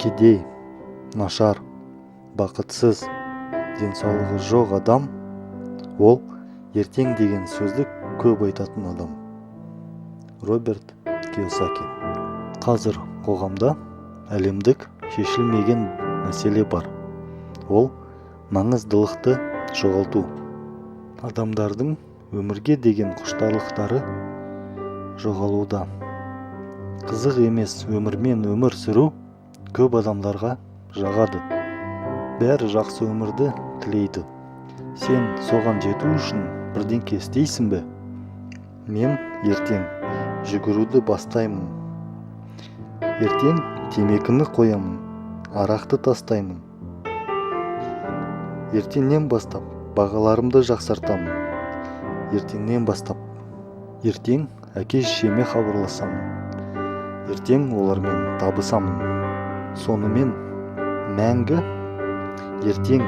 кедей, нашар, бақытсыз, денсаулығы жоқ адам ол ертең деген сөзді көп айтатын адам. Роберт Кийосаки. Қазір қоғамда әлемдік шешілмеген мәселе бар. Ол маңыздылықты жоғалту. Адамдардың өмірге деген құштарлықтары жоғалуда. Қызық емес өмірмен өмір сүру көп адамдарға жағады. Бәрі жақсы өмірді тілейді. Сен соған жету үшін бірдеңе істейсің бе? Мен ертең жүгіруді бастаймын. Ертең темекіні қоямын, арақты тастаймын. Ертеңнен бастап бағаларымды жақсартамын. Ертеңнен бастап ертең әке-шешеме хабарласамын. Ертең олармен табысамын. Сонымен мәңгі ертең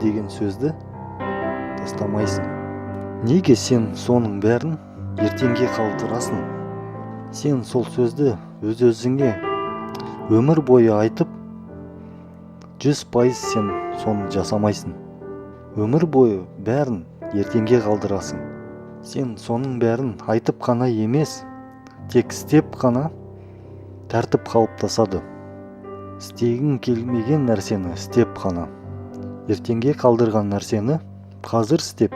деген сөзді тастамайсың. Неге сен соның бәрін ертеңге қалдырасың? Сен сол сөзді өз-өзіңе өмір бойы айтып, 100% сен соны жасамайсың. Өмір бойы бәрін ертеңге қалдырасың. Сен соның бәрін айтып қана емес, тек істеп қана тәртіп қалыптасады. Істегің келмеген нәрсені істеп қана, ертеңге қалдырған нәрсені қазір істеп,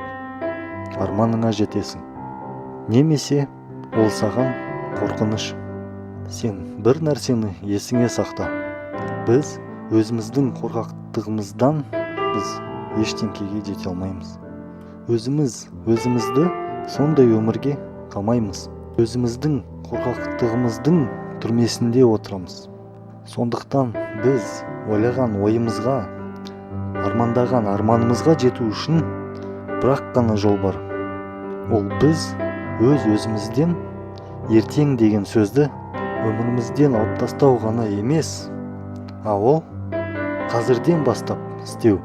арманыңа жетесің. Немесе ол саған қорқыныш. Сен бір нәрсені есіңе сақта. Біз өзіміздің қорқақтығымыздан біз ештеңеге жете алмаймыз. Өзімізді сондай өмірге қамаймыз. Өзіміздің қорқақтығымыздың түрмесінде отырамыз. Сондықтан біз ойлаған ойымызға, армандаған арманымызға жету үшін бірақ қана жол бар. Ол біз өзімізден ертең деген сөзді өмірімізден алып тастау ғана емес, ол қазірден бастап істеу.